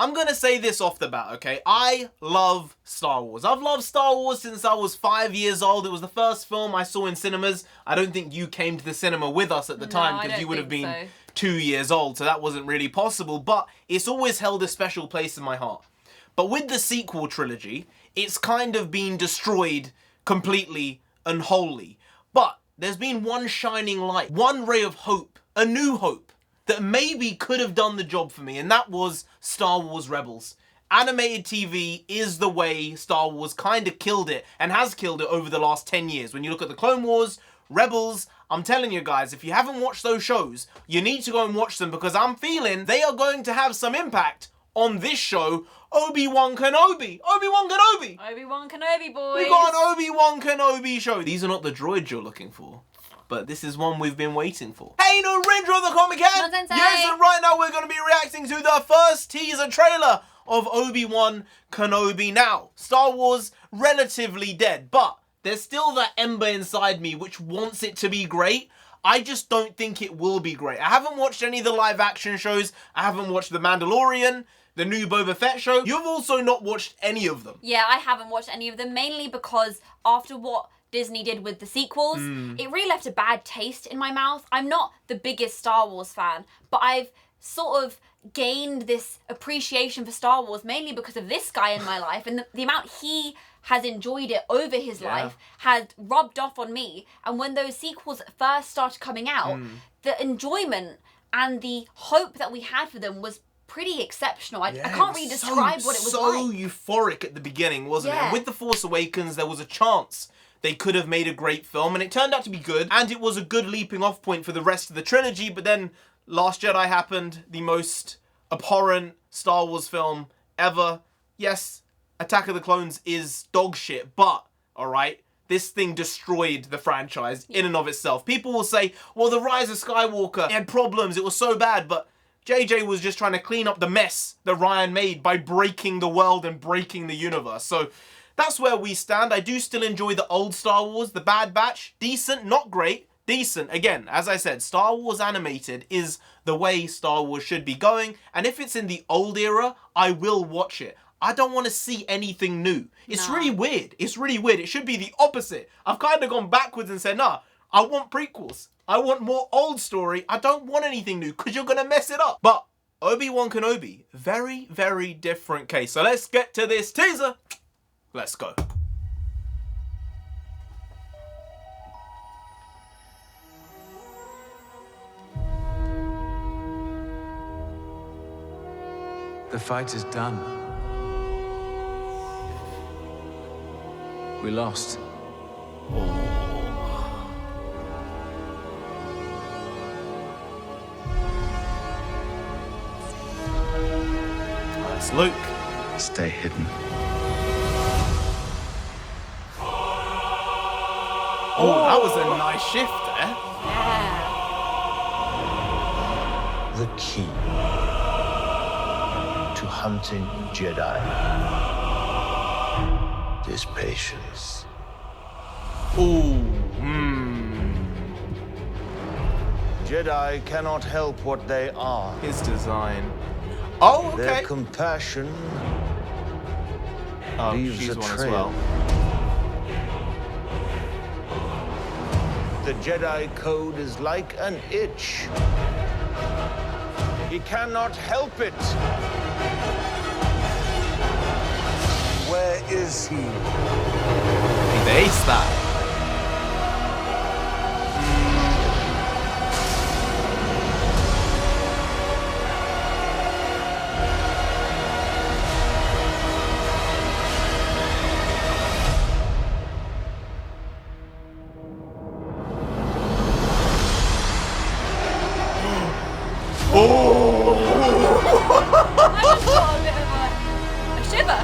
I'm gonna say this off the bat, okay? I love Star Wars. I've loved Star Wars since I was 5 years old. It was the first film I saw in cinemas. I don't think you came to the cinema with us at the time because you would have been 2 years old, so that wasn't really possible. But it's always held a special place in my heart. But with the sequel trilogy, it's kind of been destroyed completely and wholly. But there's been one shining light, one ray of hope, a new hope, that maybe could have done the job for me, and that was Star Wars Rebels. Animated TV is the way Star Wars kind of killed it, and has killed it over the last 10 years. When you look at the Clone Wars, Rebels, I'm telling you guys, if you haven't watched those shows, you need to go and watch them, because I'm feeling they are going to have some impact on this show, Obi-Wan Kenobi. Obi-Wan Kenobi! Obi-Wan Kenobi, boys! We got an Obi-Wan Kenobi show. These are not the droids you're looking for, but this is one we've been waiting for. Hey, NarendraTheComic head! NONSENSEI! Yes, and right now we're going to be reacting to the first teaser trailer of Obi-Wan Kenobi. Now, Star Wars, relatively dead, but there's still that ember inside me which wants it to be great. I just don't think it will be great. I haven't watched any of the live action shows. I haven't watched The Mandalorian, the new Boba Fett show. You've also not watched any of them. Yeah, I haven't watched any of them, mainly because after what Disney did with the sequels, it really left a bad taste in my mouth. I'm not the biggest Star Wars fan, but I've sort of gained this appreciation for Star Wars mainly because of this guy in my life, and the amount he has enjoyed it over his life has rubbed off on me. And when those sequels first started coming out, the enjoyment and the hope that we had for them was pretty exceptional. I can't really describe what it was like. So euphoric at the beginning, wasn't it? And with The Force Awakens, there was a chance they could have made a great film, and it turned out to be good, and it was a good leaping off point for the rest of the trilogy. But then Last Jedi happened, the most abhorrent Star Wars film ever. Yes, Attack of the Clones is dog shit, but, alright, this thing destroyed the franchise in and of itself. People will say, well, The Rise of Skywalker, it had problems, it was so bad, but JJ was just trying to clean up the mess that Ryan made by breaking the world and breaking the universe. So that's where we stand. I do still enjoy the old Star Wars, the Bad Batch. Decent, not great. Decent. Again, as I said, Star Wars animated is the way Star Wars should be going. And if it's in the old era, I will watch it. I don't want to see anything new. It's really weird. It's really weird. It should be the opposite. I've kind of gone backwards and said, nah, I want prequels. I want more old story. I don't want anything new because you're going to mess it up. But Obi-Wan Kenobi, very, very different case. So let's get to this teaser. Let's go. The fight is done. We lost. That's Luke. Stay hidden. Oh, that was a nice shift there. Yeah. The key to hunting Jedi is patience. Ooh, Jedi cannot help what they are. his design. Oh, okay. Their compassion leaves she's a one as trail. well. The Jedi Code is like an itch. He cannot help it. Where is he? They aced that. I just got a bit of a shiver.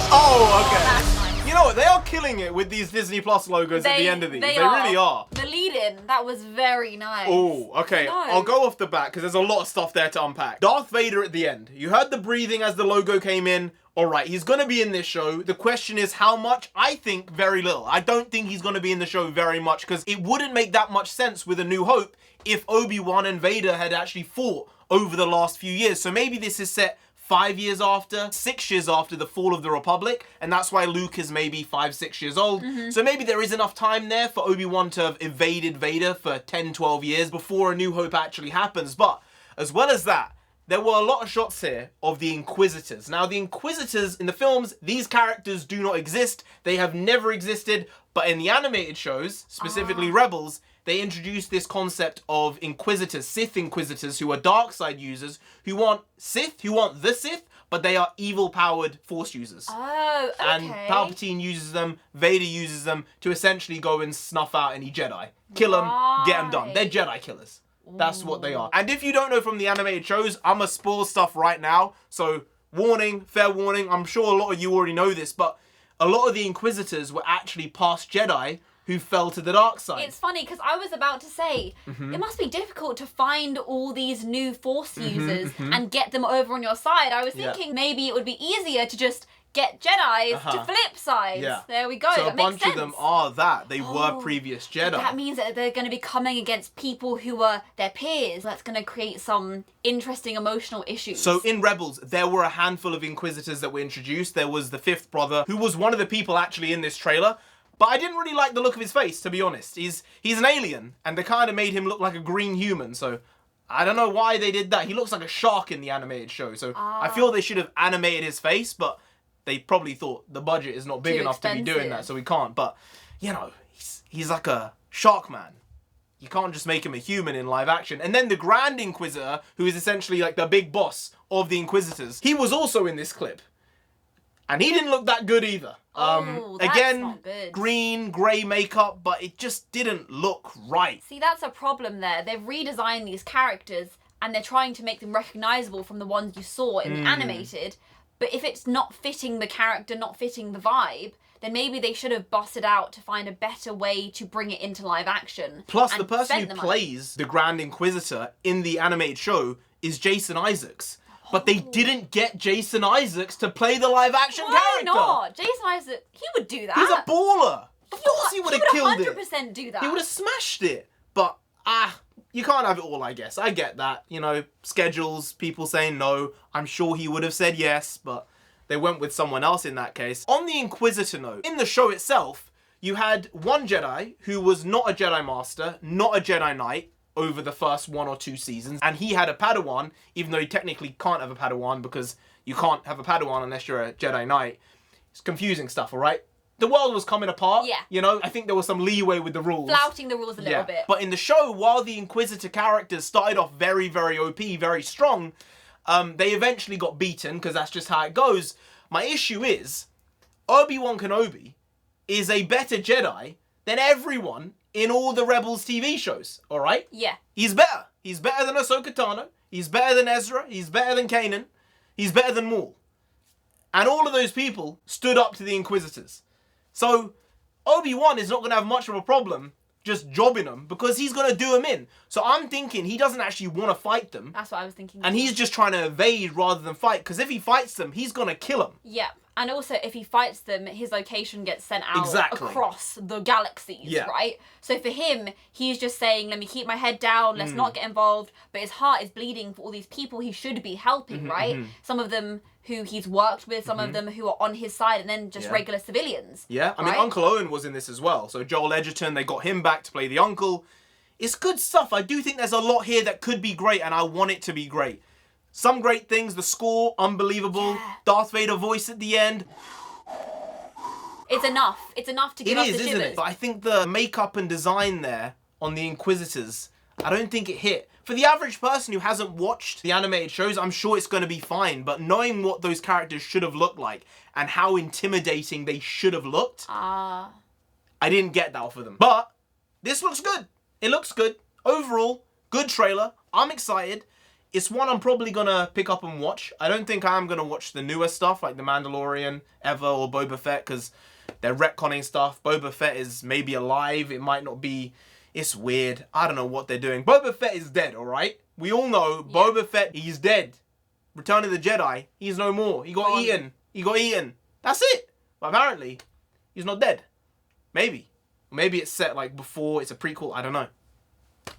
Oh, okay. That's nice. You know what? They are killing it with these Disney Plus logos at the end of these. They really are. The lead-in, that was very nice. Oh, okay. No. I'll go off the bat because there's a lot of stuff there to unpack. Darth Vader at the end. You heard the breathing as the logo came in. All right, he's going to be in this show. The question is how much? I think very little. I don't think he's going to be in the show very much because it wouldn't make that much sense with A New Hope if Obi-Wan and Vader had actually fought over the last few years. So maybe this is set 5 years after, 6 years after the fall of the Republic, and that's why Luke is maybe 5, 6 years old. So maybe there is enough time there for Obi-Wan to have evaded Vader for 10, 12 years before A New Hope actually happens. But as well as that, there were a lot of shots here of the Inquisitors. Now, the Inquisitors in the films, these characters do not exist. They have never existed. But in the animated shows, specifically Rebels, they introduced this concept of Inquisitors, Sith Inquisitors, who are dark side users, who want the Sith, but they are evil-powered Force users. Oh, okay. And Palpatine uses them, Vader uses them to essentially go and snuff out any Jedi. Kill them, get them done. They're Jedi killers. That's what they are. And if you don't know from the animated shows, I'm gonna spoil stuff right now. So warning, fair warning. I'm sure a lot of you already know this, but a lot of the Inquisitors were actually past Jedi who fell to the dark side. It's funny because I was about to say, it must be difficult to find all these new Force users and get them over on your side. I was thinking maybe it would be easier to just get Jedis to flip sides. Yeah. There we go. So that a makes bunch sense. of them are that. They were previous Jedi. That means that they're going to be coming against people who are their peers. That's going to create some interesting emotional issues. So in Rebels, there were a handful of Inquisitors that were introduced. There was the fifth brother, who was one of the people actually in this trailer. But I didn't really like the look of his face, to be honest. He's an alien, and they kind of made him look like a green human, so I don't know why they did that. He looks like a shark in the animated show, so I feel they should have animated his face, but they probably thought the budget is not big enough to be doing that, so we can't. But, you know, he's like a shark man. You can't just make him a human in live action. And then the Grand Inquisitor, who is essentially like the big boss of the Inquisitors, he was also in this clip. And he didn't look that good either. That's again, not good. green, grey makeup, but it just didn't look right. See, that's a problem there. They've redesigned these characters and they're trying to make them recognisable from the ones you saw in the animated. But if it's not fitting the character, not fitting the vibe, then maybe they should have busted out to find a better way to bring it into live action. Plus, and the person spend who the money. plays the Grand Inquisitor in the animated show is Jason Isaacs. But they didn't get Jason Isaacs to play the live action Why character. not? Jason Isaacs, he would do that. He's a baller. Of course he would have killed it. 100% do that. He would have smashed it. But, you can't have it all, I guess. I get that. You know, schedules, people saying no. I'm sure he would have said yes, but they went with someone else in that case. On the Inquisitor note, in the show itself, you had one Jedi who was not a Jedi Master, not a Jedi Knight, over the first 1 or 2 seasons, and he had a Padawan, even though he technically can't have a Padawan because you can't have a Padawan unless you're a Jedi Knight. It's confusing stuff, alright? The world was coming apart, Yeah. you know? I think there was some leeway with the rules. Flouting the rules a little bit. But in the show, while the Inquisitor characters started off very, very OP, very strong, they eventually got beaten, because that's just how it goes. My issue is, Obi-Wan Kenobi is a better Jedi than everyone in all the Rebels TV shows, alright? Yeah. He's better. He's better than Ahsoka Tano. He's better than Ezra. He's better than Kanan. He's better than Maul. And all of those people stood up to the Inquisitors. So, Obi-Wan is not going to have much of a problem just jobbing them because he's going to do them in. So I'm thinking he doesn't actually want to fight them. That's what I was thinking. And he's just trying to evade rather than fight. Because if he fights them, he's going to kill them. Yeah. And also, if he fights them, his location gets sent out Exactly. across the galaxies, right? So for him, he's just saying, let me keep my head down, let's not get involved. But his heart is bleeding for all these people he should be helping, right? Some of them who he's worked with, some of them who are on his side, and then just regular civilians. Yeah, I mean, right? Uncle Owen was in this as well. So Joel Edgerton, they got him back to play the uncle. It's good stuff. I do think there's a lot here that could be great, and I want it to be great. Some great things, the score, unbelievable. Yeah. Darth Vader voice at the end. It's enough. It's enough to give It us is, the isn't shivers. it? But I think the makeup and design there on the Inquisitors, I don't think it hit. For the average person who hasn't watched the animated shows, I'm sure it's going to be fine. But knowing what those characters should have looked like and how intimidating they should have looked, I didn't get that off of them. But this looks good. It looks good. Overall, good trailer. I'm excited. It's one I'm probably going to pick up and watch. I don't think I'm going to watch the newer stuff like The Mandalorian ever or Boba Fett because they're retconning stuff. Boba Fett is maybe alive. It might not be. It's weird. I don't know what they're doing. Boba Fett is dead, all right? We all know Boba Fett, he's dead. Return of the Jedi, he's no more. He got eaten. He got eaten. That's it. But apparently, he's not dead. Maybe. Maybe it's set like before, it's a prequel. I don't know.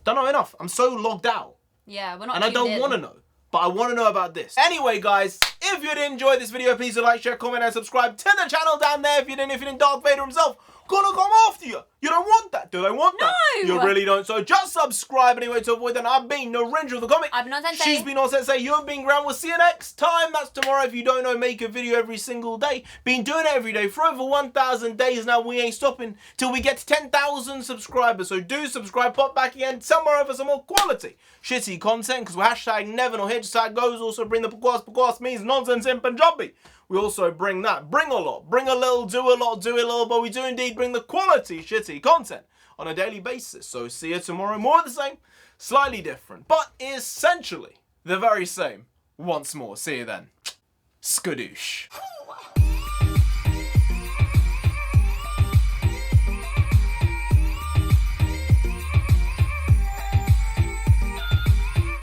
Don't know enough. I'm so logged out Yeah, we're not. And I don't want to know. But I want to know about this. Anyway, guys, if you did enjoy this video, please do like, share, comment, and subscribe to the channel down there. If you didn't, Darth Vader himself gonna come after you. You don't want that. Do they want that? No! You really don't. So just subscribe anyway to avoid that. I've been NarendraTheComic. I've been NONSENSEI. She's been NONSENSEI. You've been Grand. We'll see you next time. That's tomorrow. If you don't know, make a video every single day. Been doing it every day for over 1,000 days now. We ain't stopping till we get to 10,000 subscribers. So do subscribe. Pop back again somewhere for some more quality shitty content, because we're hashtag never nor here. Just how it goes. Also bring the Pukwas means nonsense in Punjabi. We also bring that. Bring a lot. Bring a little, do a lot, do a little. But we do indeed bring the quality shitty content on a daily basis. So see you tomorrow. More of the same, slightly different, but essentially the very same once more. See you then. Skadoosh.